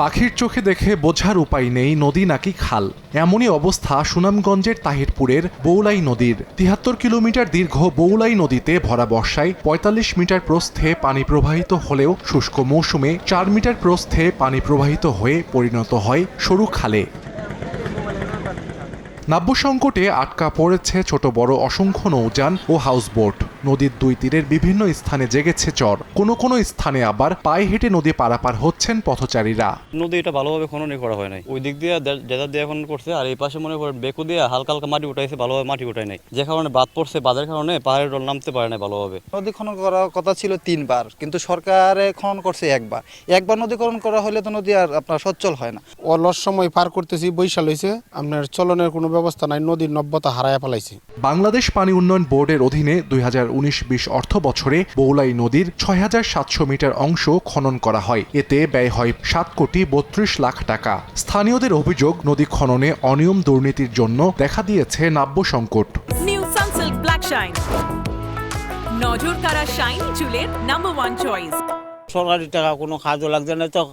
পাখির চোখে দেখে বোঝার উপায় নেই নদী নাকি খাল। এমনই অবস্থা সুনামগঞ্জের তাহিরপুরের বৌলাই নদীর। ৭৩ কিলোমিটার দীর্ঘ বৌলাই নদীতে ভরা বর্ষায় ৪৫ মিটার প্রস্থে পানি প্রবাহিত হলেও শুষ্ক মৌসুমে ৪ মিটার প্রস্থে পানি প্রবাহিত হয়ে পরিণত হয় সরু খালে। নাব্য সংকটে আটকা পড়েছে ছোট বড় অসংখ্য নৌযান ও হাউসবোট। নদীর দুই তীরের বিভিন্ন স্থানে জেগেছে চর। কোনো স্থানে আবার পায়ে হেঁটে নদী পারাপার হচ্ছেন পথচারীরা। নদী এটা ভালোভাবে খননই করা হয় নাই। ওই দিক দিয়ে যেটা দিয়ে খনন করছে, আর এই পাশে মনে করেন বেকু দিয়ে হালকা হালকা মাটি উঠাইছে, ভালোভাবে মাটি উঠায় নাই। যে কারণে বাদ পড়ছে, বাদের কারণে পাহাড়ের ডল নামতে পারে না ভালোভাবে। নদী খনন করার কথা ছিল 3 বার, কিন্তু সরকারে খনন করছে একবার নদী খনন করা হলে তো নদী আর আপনার সচ্ছল হয় না। অলস সময় পার করতেছি, বৈশাল হয়েছে, আপনার চলনের কোনো ব্যবস্থা নাই, নদীর নব্যতা হারায় ফেলাইছে। বাংলাদেশ পানি উন্নয়ন বোর্ডের অধীনে 2019-20 অর্থ বছরে বৌলাই নদীর ৬৭০০ মিটার অংশ খনন করা হয়। এতে ব্যয় হয় ৭,৩২,০০,০০০ টাকা। স্থানীয়দের অভিযোগ, নদী খননে অনিয়ম দুর্নীতির জন্য দেখা দিয়েছে নাব্য সংকট। নিউ সানসিল্ক ব্ল্যাক শাইন, নজর কাড়া শাইনি চুলের নাম্বার 1 চয়েস। সরকারি টাকা কোনো কাজও লাগছে না, তো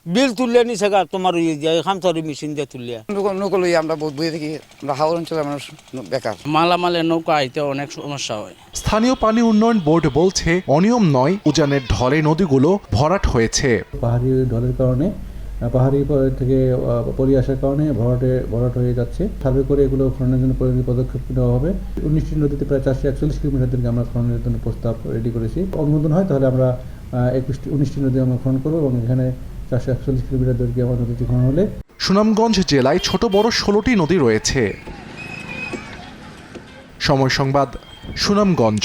বিল তুললে নিছে গা তোমার খামসারি মেশিন দিয়ে তুললে। নৌকা লই আমরা বহুত বুঝে থাকি, আমরা হাওড় অঞ্চলে মানুষ বেকার। মালামালে নৌকা আইতে অনেক সমস্যা হয়। স্থানীয় পানি উন্নয়ন বোর্ড বলছে, অনিয়ম নয়, উজানের ঢলে নদীগুলো ভরাট হয়েছে। পাহাড়ি ঢলের কারণে, পাহাড়ি থেকে পলি আসার কারণে ভরাট হয়ে যাচ্ছে। সার্ভে করে এগুলো খননের জন্য পদক্ষেপ নেওয়া হবে। 19টি নদীতে প্রায় 441 কিলোমিটার দীর্ঘ আমরা খননের জন্য প্রস্তাব রেডি করেছি। অনুমোদন হয় তাহলে আমরা 19টি নদী আমরা খনন করবো এবং এখানে 441 কিলোমিটার দৈর্ঘ্যে আমার নদীটি খনন হলে। সুনামগঞ্জ জেলায় ছোট বড় 16টি নদী রয়েছে। সময় সংবাদ, সুনামগঞ্জ।